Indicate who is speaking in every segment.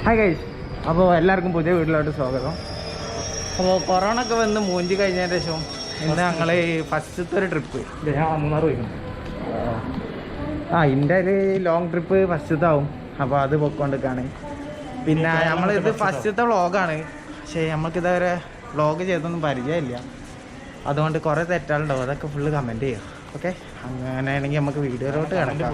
Speaker 1: Hi guys, അപ്പോൾ എല്ലാവർക്കും പുതിയ വീട്ടിലോട്ട് സ്വാഗതം. അപ്പോൾ കൊറോണ ഒക്കെ വന്ന് മൂഞ്ചി കഴിഞ്ഞതിന് ശേഷം ഇന്ന് ഞങ്ങൾ ഫസ്റ്റത്തെ ഒരു ട്രിപ്പ് ഞാൻ 3 പോയിക്കുന്നു. ഇന്ത്യയിൽ ലോങ് ട്രിപ്പ് ഫസ്റ്റത്തെ ആവും. അപ്പോൾ അത് പൊയ്ക്കൊണ്ടിരിക്കുകയാണ്. പിന്നെ നമ്മളിത് ഫസ്റ്റത്തെ വ്ളോഗാണ്. പക്ഷേ നമുക്കിതുവരെ വ്ളോഗ് ചെയ്തൊന്നും പരിചയമില്ല. അതുകൊണ്ട് കുറേ തെറ്റാളുണ്ടാവും. അതൊക്കെ ഫുള്ള് കമൻറ്റ് ചെയ്യാം. ഓക്കെ, അങ്ങനെയാണെങ്കിൽ നമുക്ക് വീഡിയോയിലോട്ട് കിടക്കാം.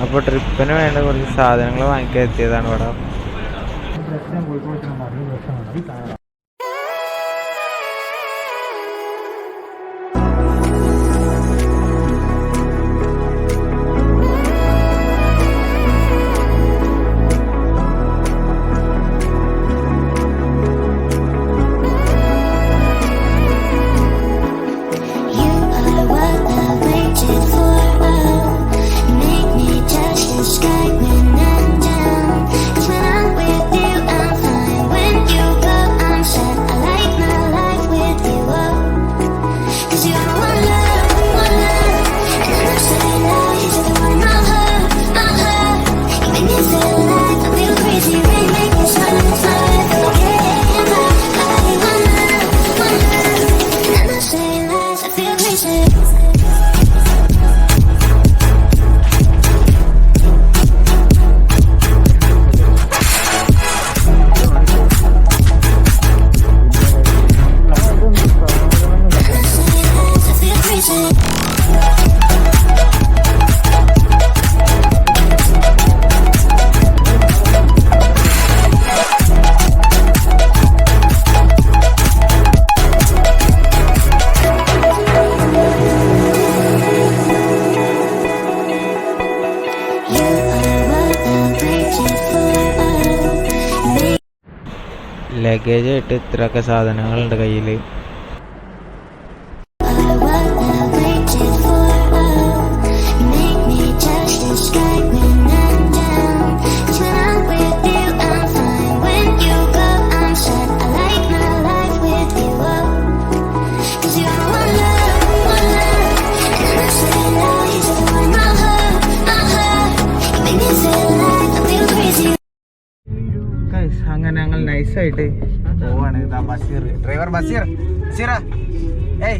Speaker 1: അപ്പോൾ ട്രിപ്പിന് വേണ്ട കുറച്ച് സാധനങ്ങൾ വാങ്ങിക്കാൻ എത്തിയതാണ് ഇവിടെ. ലഗേജ് ആയിട്ട് ഇത്രയൊക്കെ സാധനങ്ങളുണ്ട് കയ്യിൽ. അങ്ങനെ ഞങ്ങൾ നൈസായിട്ട് പോവാണ്. ഇതാ ബഷീർ, ഡ്രൈവർ ബഷീർ. ബഷീറാ, ഏയ്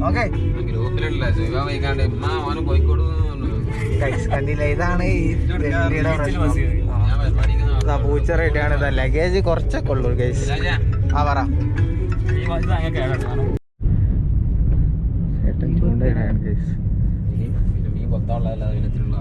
Speaker 1: ഓക്കെ കണ്ടില്ല. ഇതാണ് പൂച്ച റെഡിയാണ്. ഇതാ ലഗേജ് കുറച്ചൊക്കെ ഉള്ളൂ ഗൈസ്. പറ ചേട്ടൻ ചൂണ്ടയിലാണ് ഗൈസ്. മീൻ കൊത്താനുള്ള വിധത്തിലുള്ള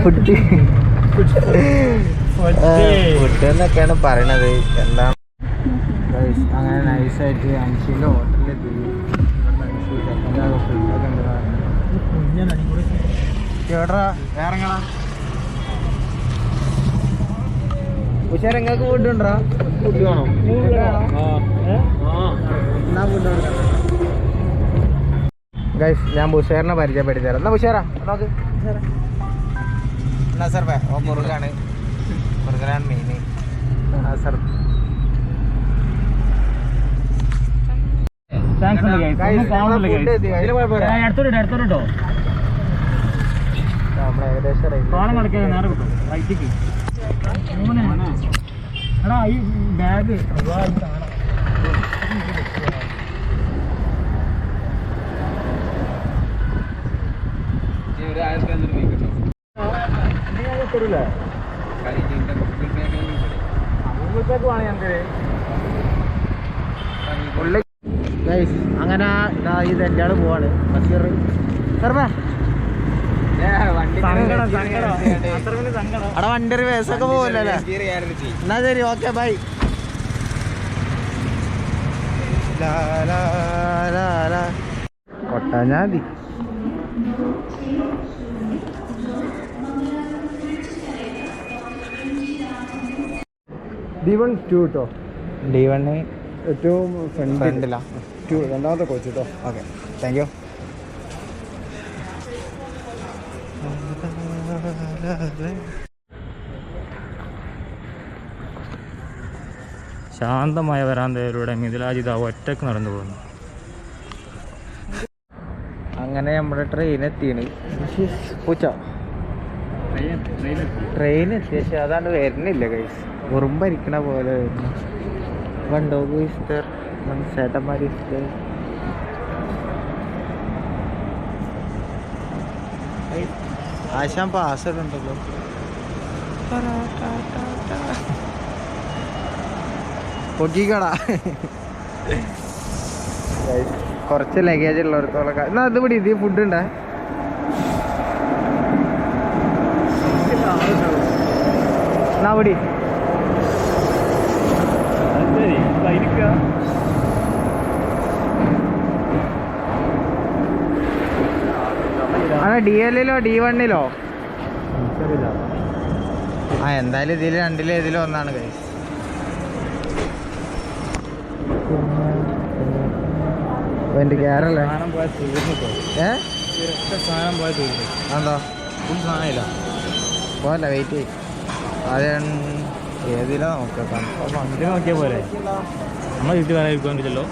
Speaker 1: ഫുഡ് എന്നൊക്കെയാണ് പറയണത്. എന്താണ് അങ്ങനെ നൈസായിട്ട് അൻഷിൻ്റെ ഹോട്ടലിലെത്തി. ചേട്ടാ വേറെങ്ങളാ ഉഷാർ എങ്ങൾക്ക് ഫുഡ് ഉണ്ടോ? ഫുഡ് വേണോ? എന്നാ ഫുഡ് ഗൈസ്, ഞാൻ ബുഷേറിനെ പരിചയപ്പെടുത്തി തരാം. എന്നാ ബുഷേറാ നോക്ക്. എന്നാ സർ മുറുകാണ്, മുറുകനാണ് മെയിൻ. സർ ബാഗ് അങ്ങനെ ഈ തെറ്റാള് പോവാണ് ബഷീർ അവിടെ വണ്ടി ഒരു വേസൊക്കെ പോവല്ലേ. എന്നാ ശരി, ഓക്കെ ബൈ. കൊട്ടാഞ്ഞാതി
Speaker 2: D1 2 കേട്ടോ.
Speaker 1: D1
Speaker 2: ഏറ്റവും
Speaker 1: ഫ്രണ്ടില്ല,
Speaker 2: രണ്ടാമത്തെ കോച്ച് കേട്ടോ.
Speaker 1: Okay, thank you.
Speaker 3: ശാന്തമായ വരാന്തയിലൂടെ മിഥിലാജിത ഒറ്റക്ക് നടന്നു പോകുന്നു.
Speaker 1: അങ്ങനെ നമ്മുടെ ട്രെയിൻ എത്തിയാണ്. പൂച്ച ട്രെയിൻ എത്തി, പക്ഷെ അതാണ് വരുന്നില്ല കൈസ്. ഉറുമ്പരിക്കണ പോലെ വരുന്നു. വൺ ഡോഗ് ഇസ്റ്റർ, വൺ ചേട്ടന്മാർ ഇസ്റ്റർ. ആശാൻ പാസ് ഇടുണ്ടല്ലോ. പൊക്കിക്കട കുറച്ച് ലഗേജ് ഉള്ളവർക്കുള്ള എന്നാ അത് പിടി. ഇത് ഫുഡ് ഉണ്ടേ. എന്നാ പിടി. DL-ലോ D1-ലോ എന്തായാലും ഇതിൽ രണ്ടിലും ഏതിലും ഒന്നാണ് കൈസ്. എൻ്റെ ക്യാരല്ലേ എന്താ പോല വെയിറ്റ് ചെയ്യും. അത് ഏതിലാ നോക്കാം.
Speaker 3: വണ്ടി നോക്കിയ പോലെ നമ്മൾ ഇത് വേറെ ഇരിക്കാൻ പറ്റില്ലല്ലോ.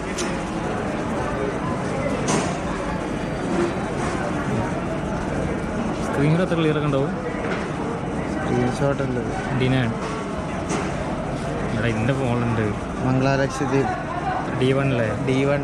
Speaker 3: സ്ക്രീൻ എത്ര ക്ലിയർ ഒക്കെ ഉണ്ടാവും.
Speaker 1: സ്ക്രീൻഷോട്ട് ഉണ്ട്.
Speaker 3: D9 ഇവിടെ എൻ്റെ ഫോണിലുണ്ട്.
Speaker 1: മംഗളാലക്ഷദ്വീപ്
Speaker 3: D1-ല്ലേ.
Speaker 1: D1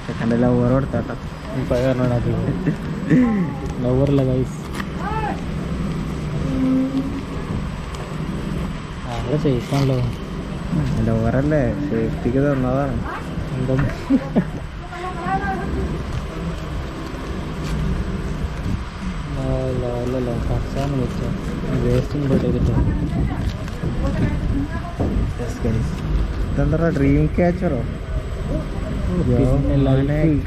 Speaker 1: സെക്കൻഡ് ലവർ കൊടുത്താട്ടോ.
Speaker 3: ലവറല്ല ഗൈസ്, അവിടെ സേഫാണല്ലോ.
Speaker 1: ലവറല്ലേ, സേഫ്റ്റിക്ക് തന്നതാണ്.
Speaker 3: എന്താ അല്ലല്ലോ കർച്ചാന്ന് വെച്ചോ, വേസ്റ്റും കൂടെ ചെയ്തിട്ടോ.
Speaker 1: ഇതെന്താ ഡ്രീം ക്യാച്ചറോ?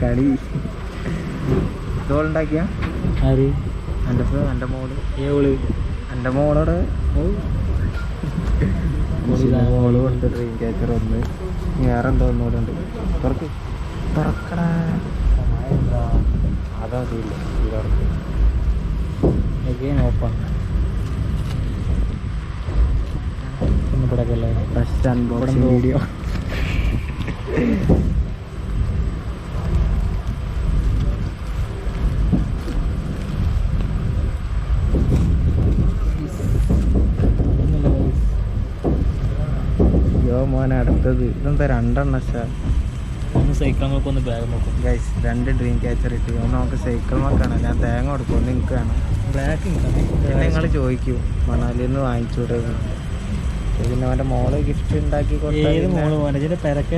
Speaker 1: കളി ഇതോളുണ്ടാക്കിയ
Speaker 3: ആര്?
Speaker 1: എൻ്റെ മോള്.
Speaker 3: ഏവള്
Speaker 1: എൻ്റെ മോളോട് മോള് കൊടുത്ത ഡ്രീം ക്യാച്ചർ ഒന്ന്. വേറെ എന്തോ ഒന്നുകൂടെ ഉണ്ട്. തുറക്കണ അതറിയില്ല.
Speaker 3: Open
Speaker 1: first unboxing video. മോനെ അടുത്തത് ഇതെന്താ രണ്ടെണ്ണം
Speaker 3: സൈക്കിൾ നോക്കും, ഒന്ന് ബാഗ് നോക്കും
Speaker 1: ഗൈസ്. 2 ഡ്രീം ക്യാച്ചർ ഇട്ട് ഒന്ന് നമുക്ക് സൈക്കിൾ നോക്കാണ്. ഞാൻ തേങ്ങ കൊടുക്കും, ഒന്ന് എനിക്ക് വേണം.
Speaker 3: ബ്ലാക്ക്
Speaker 1: പിന്നെ നിങ്ങൾ ചോദിക്കൂ മണാലിയിൽ നിന്ന് വാങ്ങിച്ചൂടെ. പിന്നെ അവൻ്റെ മോള് ഗിഫ്റ്റ് ഉണ്ടാക്കി
Speaker 3: ഏത് മോള് മോനജിന്റെ പെരക്കെ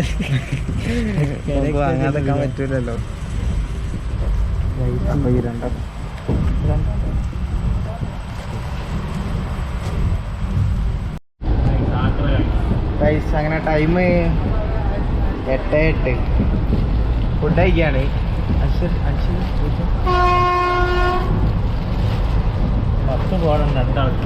Speaker 1: വാങ്ങാതെക്കാൻ പറ്റൂലല്ലോ. അപ്പൊ ഈ രണ്ടെണ്ണം ഗൈസ് അങ്ങനെ ടൈം 8:08 ഫുഡ് കഴിക്കുകയാണ്.
Speaker 3: മൊത്തം പോകണം രണ്ടാൾക്ക്.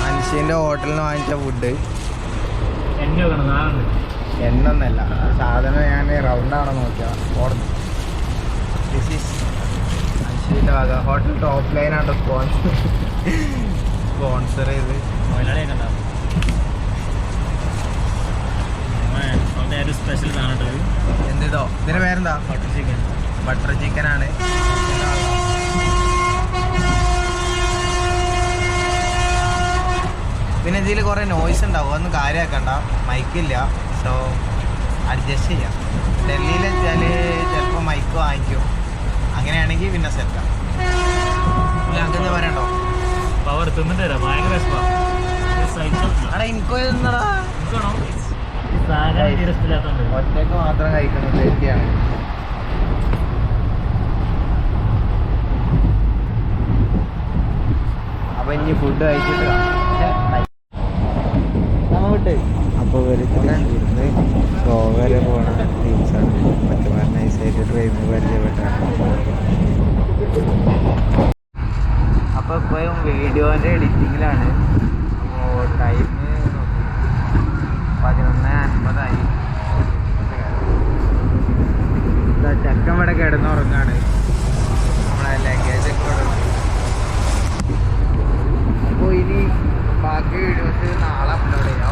Speaker 1: അൻഷീൻ്റെ ഹോട്ടലിൽ നിന്ന് വാങ്ങിച്ച ഫുഡ്
Speaker 3: എന്നെ വെക്കണം നാളുണ്ട്.
Speaker 1: എന്നൊന്നല്ല സാധനം ഞാൻ റൗണ്ടാണോ നോക്കിയാൽ ഓർമ്മ. ദിസ് ഈസ് അൻഷീൻ്റെ വക ഹോട്ടൽ ടോപ്പ് ലൈനാണ് സ്പോൺസർ ചെയ്ത്.
Speaker 3: മലയാളിയൊക്കെ ഉണ്ടാവും. ഒരു സ്പെഷ്യൽ സാധനം
Speaker 1: എന്തിതോ ഇതിൻ്റെ പേരെന്താ?
Speaker 3: Butter chicken.
Speaker 1: ബട്ടർ ചിക്കനാണ്. പിന്നെ ഇതിൽ കുറേ നോയ്സ് ഉണ്ടാവും, അതൊന്നും കാര്യമാക്കണ്ട, മൈക്കില്ല. സോ അഡ്ജസ്റ്റ് ചെയ്യാം. ഡൽഹിയിൽ വെച്ചാൽ ചിലപ്പോൾ മൈക്ക് വാങ്ങിക്കും, അങ്ങനെയാണെങ്കിൽ പിന്നെ സെറ്റാം. അങ്ങനെ പറയണ്ടോ?
Speaker 3: പവർ തിന്നിട്ട് തരാം. ഭയങ്കര
Speaker 1: അവിടെ എനിക്കോ എന്നടാ
Speaker 3: ഇഷ്ടമില്ലാത്തതുണ്ട്.
Speaker 1: ഒറ്റയ്ക്ക് മാത്രം കഴിക്കുന്നത് ശരിയാണ്. അപ്പൊ ഇനി ഫുഡ് കഴിച്ചിട്ട് അപ്പോൾ ഇവിടുന്ന് ഗോവ പോണ ടീംസാണ്. മറ്റന്മാർ നൈസായിട്ട് ട്രെയിനിൽ പരിചയപ്പെട്ടാണ്. അപ്പോൾ ഇപ്പോഴും വീഡിയോൻ്റെ എഡിറ്റിങ്ങിലാണ്. അപ്പോൾ ടൈം 11:50 ചെക്കൻ ഇവിടെ കിടന്നുറങ്ങാണ്. നമ്മളെ ലഗേജ് ഒക്കെ ഇവിടെ. അപ്പോൾ ഇനി ബാക്കി വീഡിയോസ് നാളെ അപ്ലോഡ് ചെയ്യാം.